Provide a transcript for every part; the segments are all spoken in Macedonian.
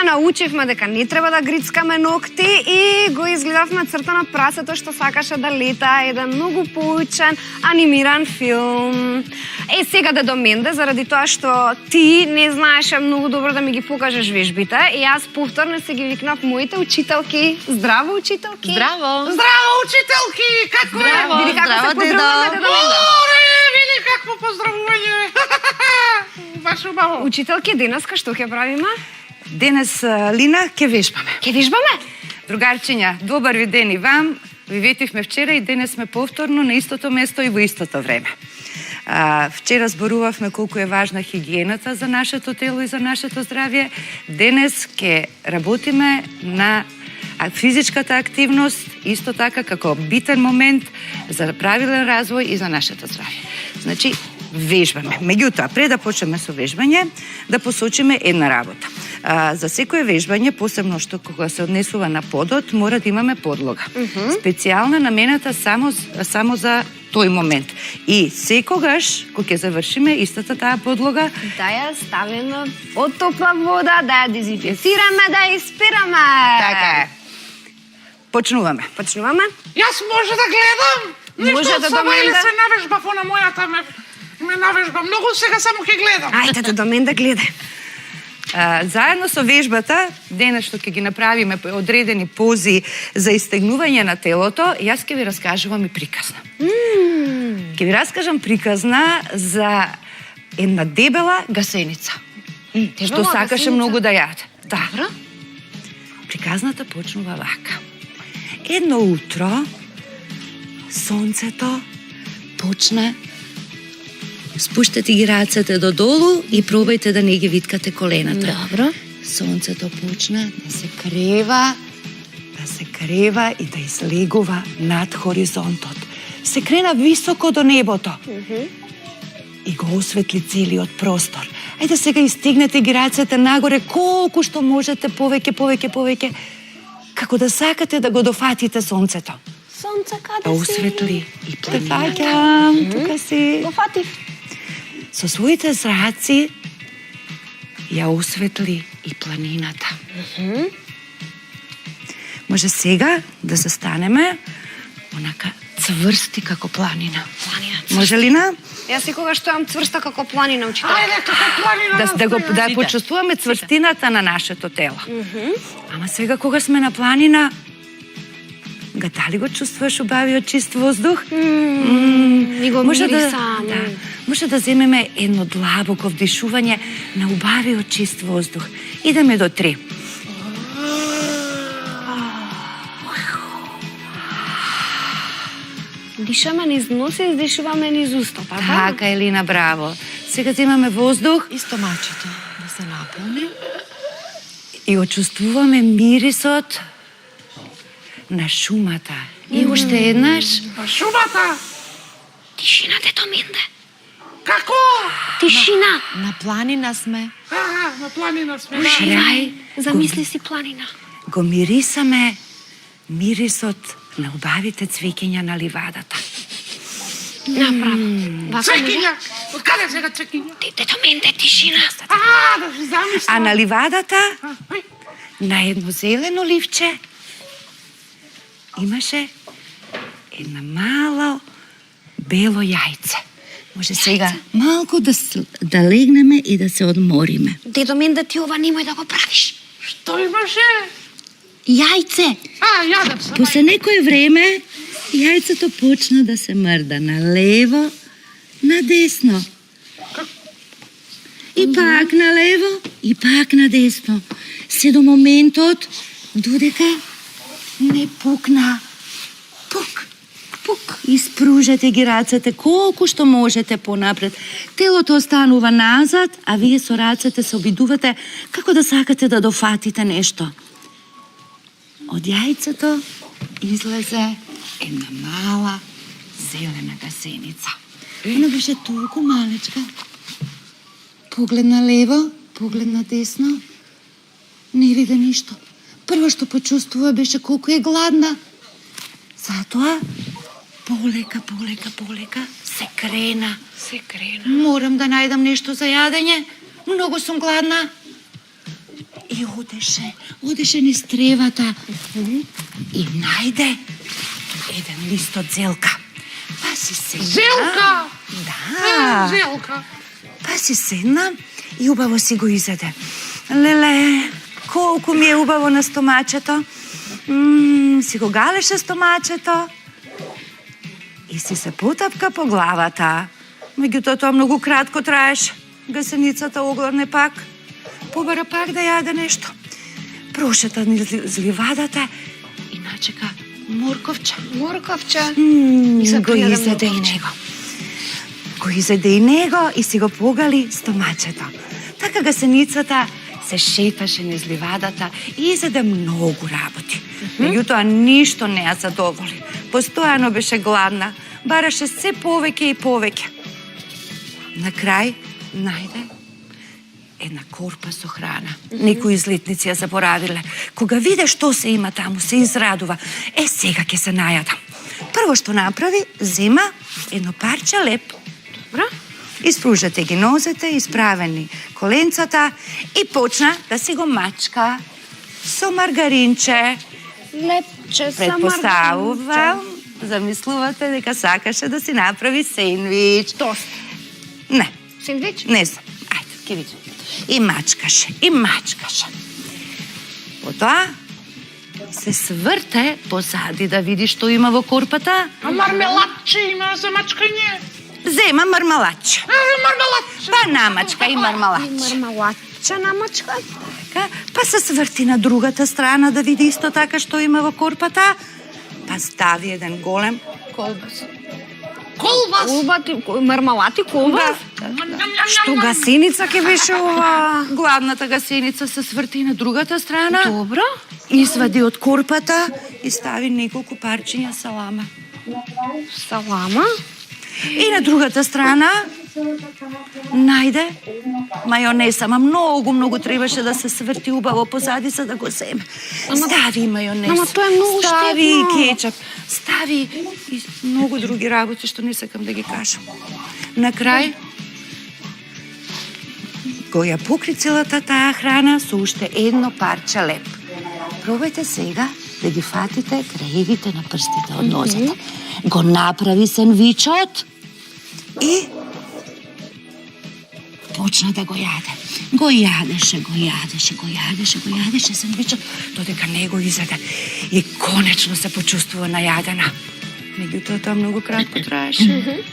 научивме дека не треба да грицкаме ногти и го изгледавме Цртано прасето што сакаше да лета, еден многу поучен анимиран филм. Сега да до менде, заради тоа што ти не знаеше многу добро да ми ги покажеш вежбите и јас повторно се ги викнав моите учителки. Здраво, учителки! Здраво! Здраво, учителки! Како е? Види како се поздравуваме, дедо Менда. Види какво поздравување! Баш убаво. Учителки, денеска што ќе правиме? Денес, Лина, ќе вежбаме. Ќе вежбаме? Другарчиња, добар ви ден и вам. Ви ветивме вчера и денес сме повторно на истото место и во истото време. Вчера зборувавме колку е важна хигиената за нашето тело и за нашето здравје. Денес ќе работиме на физичката активност, исто така како битен момент за правилен развој и за нашето здравје. Значи, вежбаме. Меѓутоа, пред да почнеме со вежбање, да посочиме една работа. За секое вежбање, посебно што кога се однесува на подот, мора да имаме подлога. Специјална намената само за тој момент. И секогаш, кога ќе завршиме истата таа подлога, Да ја ставиме во топла вода, да ја дезинфицираме, да ја испираме. така е. Почнуваме. Почнуваме? Јас може да гледам. Може Ништо да само или доменда. се навежбав на мојата ме навежба. Многу сега само ќе гледам. Ајде, дедо Менда, гледај. Заедно со вежбата, денес што ќе ги направиме одредени пози за истегнување на телото, јас ќе ви раскажувам и приказна. Ќе ви раскажам приказна за една дебела гасеница, што Дебела сакаше гасеница? многу да јаде. Да. Добро. Приказната почнува вака. Едно утро, сонцето почна. Спуштете ги рацете додолу и пробајте да не ги виткате колената. Добро. Сонцето почна да се крева и да излегува над хоризонтот. Се крена високо до небото. И го осветли целиот простор. Ајде сега истигнете ги рацете нагоре колку што можете, повеќе, како да сакате да го дофатите сонцето. Сонце, Да каде си? осветли и планината. Тука си. Го фатив. Со своите зраци ја осветли и планината. Може сега да застанеме онака цврсти како планина. Планина. Може ли на? Јас секогаш стојам цврста како планина, учител. Ајде, како планина. Да почувствуваме цврстината на нашето тело. Ама сега кога сме на планина, дали го чувствуваш убавиот чист воздух? И го мирисам. Може да земеме едно длабоко вдишување на убавиот чист воздух. Идеме до 3. Дишаме низ нос и издишуваме низ уста, па да? Така, Елина, браво. Сега земаме воздух И стомачето да се наполни. и очувствуваме мирисот на шумата. И уште еднаш. Шумата. Тишина, дедо Менде. Како? Тишина. На планина сме. На планина сме. Крај Замисли си планина. го мирисаме мирисот на убавите цвеќиња на ливадата. Направо. Вака може? Цвекиња. Од каде сега цвекиња? Дедо Менде, тишина. Да се замислам. А на ливадата, Ај, на едно зелено ливче, имаше една мало бело јајце. Може сега малку да легнеме и да се одмориме. Дедо Менде, ти ова немој да го правиш. Што имаше? Јајце! Јадам се. После некое време, јајцето почна да се мрда на лево, на десно. И пак на лево, и пак на десно. Се до моментот додека не пукна. Пук, пук. Испружете ги рацете колку што можете понапред. Телото останува назад, а вие со рацете се обидувате како да сакате да дофатите нешто. Од јајцето излезе една мала зелена гасеница. Она беше толку малечка. Поглед на лево, поглед на десно. Не виде ништо. Прво што почувствува беше колку е гладна. Затоа полека се крена. Морам да најдам нешто за јадење. Многу сум гладна. И И одеше низ тревата и најде еден лист од зелка. Па си седна. Зелка! Да. Зелка. Па си седна и убаво си го изеде. Леле, колку ми е убаво на стомачето. Си го галеше стомачето и си се потапка по главата. Меѓутоа тоа многу кратко траеше. Гасеницата огорне пак. Побара пак да јаде нешто. Прошета низ ливадата и начека морковче. Морковче. Го изеде и него. Го изеде и него и си го погали стомачето. Така гасеницата се шеташе низ ливадата и изеде многу работи. Меѓутоа ништо не ја задоволи. Постојано беше гладна. Бараше се повеќе и повеќе. На крај најде една корпа со храна. Некои излетници ја заборавиле. Кога виде што се има таму, се израдува. Сега ќе се најадам. Прво што направи, зема едно парче леп. Добро. Испружате ги нозете, исправени коленцата и почна да си го мачка со маргаринче. Лепче са Предпоставувам, замислувате дека сакаше да си направи сендвич. Тост. Не, Сендвич? не знам. Ајде, ќе видим. И мачкаше. Потоа се сврте позади да види што има во корпата. А мармеладче има за мачкање. Зема мармалаче. Мармеладче. Па намачка и И мармалаче. мармалаче намачка. Така, па се сврти на другата страна да види исто така што има во корпата. Па стави еден голем колбас. Колбас. Мармалати колбас. Што гасеница ќе беше ова? Гладната гасеница се сврти на другата страна. Добро. Извади од корпата и стави неколку парчиња салама. Салама. И на другата страна најде мајонез, ама многу требаше да се сврти убаво позади за да го земе. Стави мајонез. Ама тоа е многу стави и штетно. кетчуп. Стави и многу други работи што не сакам да ги кажам. На крај го ја покри целата таа храна со уште едно парче леп. Пробајте сега да ги фатите крајевите на прстите од нозете. Го направи сендвичот и почна да го јаде. Го јадеше сендвичот, додека не го изеде. И конечно се почувствува најадена. Меѓутоа тоа многу кратко траеше.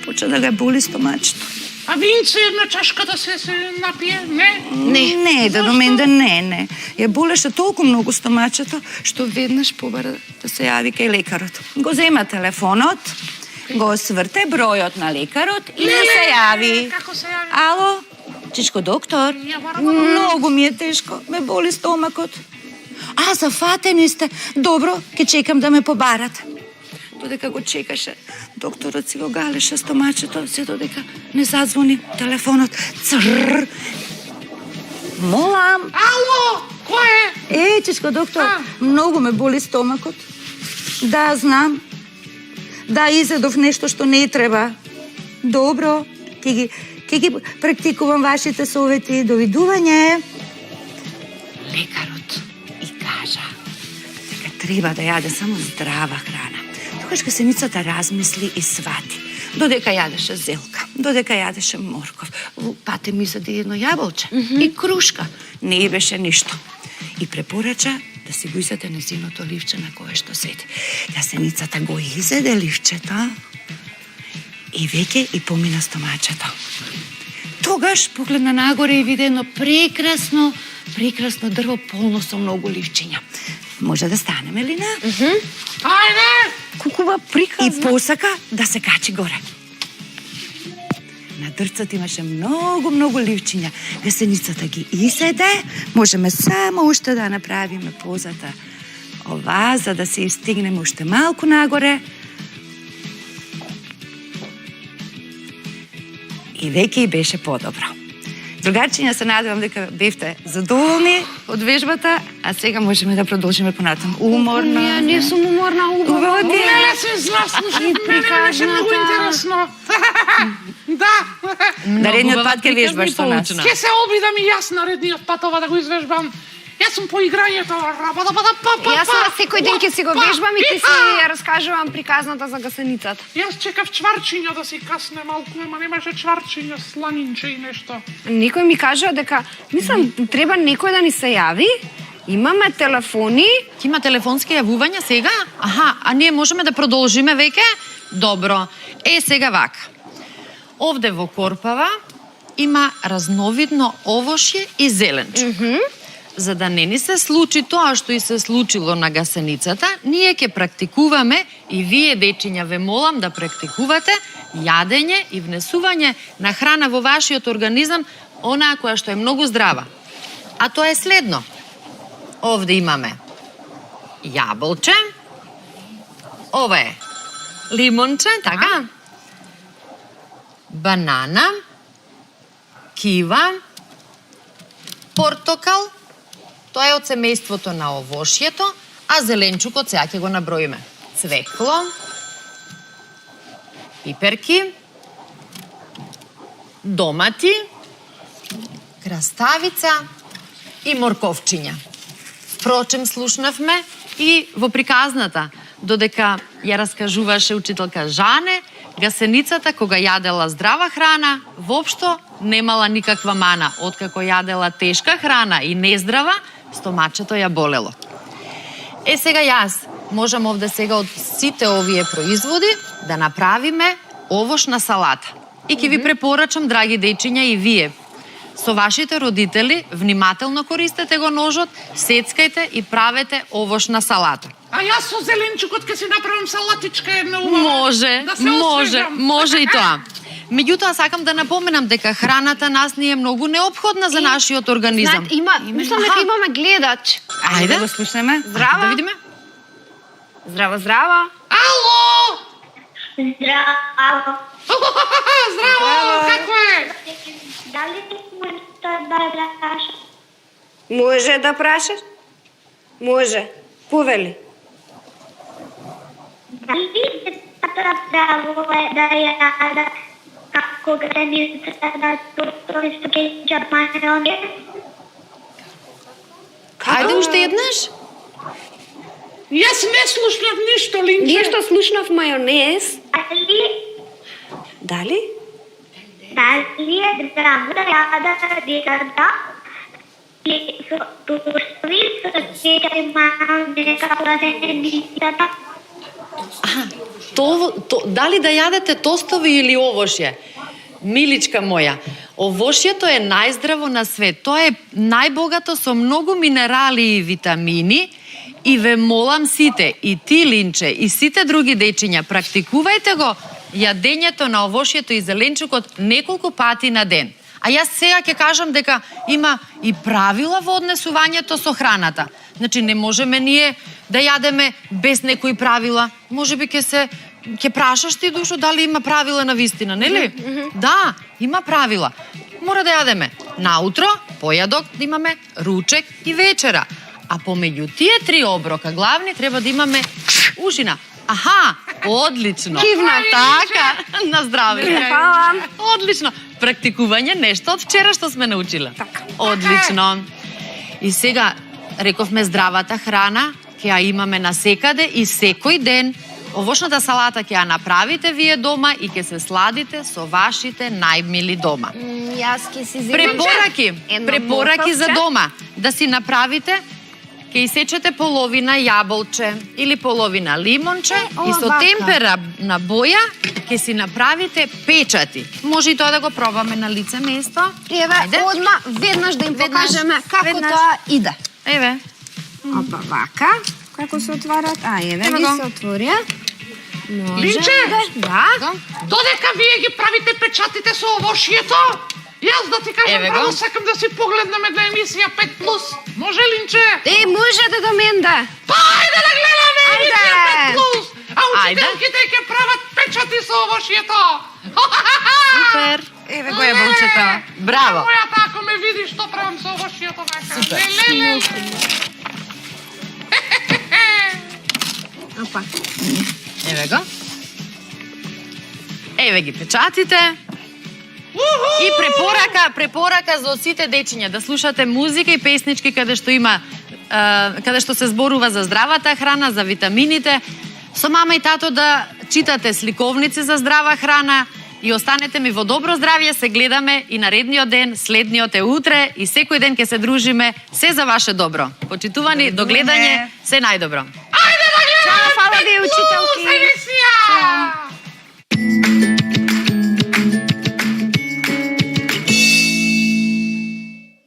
Почна да го боли стомачето. А винце една чашка да се напие? Не. Не, да до мен да не. Ја болеше толку многу стомачето, што веднаш побара да се јави кај лекарот. Го зема телефонот, го сврте бројот на лекарот и да се јави. Како се јави? Ало, чичко доктор, многу ми е тешко, ме боли стомакот. А, зафатени сте. Добро, ќе чекам да ме побарат. Додека го чекаше, докторот си го галеше стомачето, се додека не зазвони телефонот. Цррр. Молам. Ало, кој е? Чичко доктор, многу ме боли стомакот. Да, знам. Да, изедов нешто што не треба. Добро, ќе ги практикувам вашите совети. Довидување. Лекарот и кажа дека треба да јаде само здрава храна. Тогаш гасеницата размисли и свати. Додека јадеше зелка, додека јадеше морков, пате ми заде едно јаболче и крушка. Не беше ништо. И препорача да си го изеде незиното ливче на кое што седи. Гасеницата го изеде ливчето и веќе и помина стомачето. Тогаш погледна нагоре и виде едно прекрасно дрво полно со многу ливчиња. Може да станеме ли на? Ајде! Кукува приказ. И посака да се качи горе. На дрцот имаше многу ливчиња. Гасеницата ги изеде. Можеме само уште да направиме позата ова, за да се истигнеме уште малку нагоре. И веќе и беше подобро. Другарчиња, се надевам дека бевте задоволни од вежбата, а сега можеме да продолжиме понатам. Уморна. Ја не сум уморна, убава. Леле си зла, слушай, мене беше многу интересно. Да. Наредниот пат ќе вежбаш со нас. Ке се обидам и јас наредниот пат ова да го извежбам. Јас сум по играњето. Јас ова секој ден ќе си го вежбам и ти си ја раскажувам приказната за гасеницата. Јас чекав чварчиња да си касне малку, ама немаше чварчиња, сланинче и нешто. Некој ми кажува дека, мислам, треба некој да ни се јави. Имаме телефони. Има телефонски јавувања сега? Аха, а ние можеме да продолжиме веќе? Добро. Сега вака. Овде во корпава има разновидно овошје и зеленче. За да не ни се случи тоа што и се случило на гасеницата, ние ќе практикуваме и вие, дечиња, ве молам да практикувате јадење и внесување на храна во вашиот организам, онаа која што е многу здрава. А тоа е следно. Овде имаме јаболче, ова е лимонче, така? Банана, кива, портокал, тоа е од семејството на овошјето, а зеленчукот сега ќе го наброиме. Цвекло, пиперки, домати, краставица и морковчиња. Впрочем, слушнавме и во приказната, додека ја раскажуваше учителка Жане, гасеницата кога јадела здрава храна, воопшто немала никаква мана. Откако јадела тешка храна и нездрава, стомачето ја болело. Сега јас можам овде сега од сите овие производи да направиме овошна салата. И ќе ви препорачам, драги дечиња, и вие со вашите родители внимателно користете го ножот, сецкајте и правете овошна салата. А јас со зеленчукот ќе си направам салатичка една убава. Може и тоа. Меѓутоа, сакам да напоменам дека храната нас ни е многу неопходна за нашиот организам. Мислам дека имаме гледач. Ајде да го слушнеме. Здрава. Да видиме. Здрава. Ало! Здраво. Здраво, како е? Дали можеш да прашаш? Може да прашаш? Може. Повели. Дали право е да јада како границата на тој кетчап мајонез? Ајде уште еднаш. Јас не слушнав ништо, Линче. Нешто слушнав мајонез. Дали Дали? е здраво да јада декада и со тостови со кетчап мајонез како границата? Дали да јадете тостови или овошје? Миличка моја, овошјето е најздраво на свет. Тоа е најбогато со многу минерали и витамини и ве молам сите, и ти, Линче, и сите други дечиња, практикувајте го јадењето на овошјето и зеленчукот неколку пати на ден. А јас сега ќе кажам дека има и правила во однесувањето со храната. Значи, не можеме ние да јадеме без некои правила. Можеби ќе прашаш ти, Душо, дали има правила на вистина, нели? Да, има правила. Мора да јадеме наутро, појадок да имаме, ручек и вечера. А помеѓу тие 3 оброка главни треба да имаме ужина. Аха, одлично. Кивна. Така, на здраве. Фала. Одлично. Практикување нешто од вчера што сме научила. Одлично. И сега, рековме здравата храна, ќе ја имаме насекаде и секој ден. Овошната салата ќе ја направите вие дома и ќе се сладите со вашите најмили дома. Јас ќе си земам Препораки за дома. Да си направите, ќе исечете половина јаболче или половина лимонче и со вака. темпера на боја ќе си направите печати. Може и тоа да го пробаме на лице место. Еве, одма веднаш да им покажеме како Веднаш. тоа иде. Еве. Опа, вака. Како се отварат? Еве, Ево ги го. се отворија. Може. Линче! Да. Додека вие ги правите печатите со овошјето, јас да ти кажам Еве го. право сакам да си погледнам една емисија 5+. Може, Линче? Можете до мен да. Па, ајде да гледаме емисија Ајде. 5+. А учителките ќе прават печати со овошјето. Супер. Еве го е вълчето. Браво! Моја тако ме види што правам со овошјето вака. Супер. Леле. Опа. Еве го. Еве ги печатите. И препорака за сите дечиња да слушате музика и песнички каде што има каде што се зборува за здравата храна, за витамините. Со мама и тато да читате сликовници за здрава храна и останете ми во добро здравје. Се гледаме и наредниот ден, следниот е утре и секој ден ќе се дружиме. Се за ваше добро. Почитувани, до гледање, се најдобро.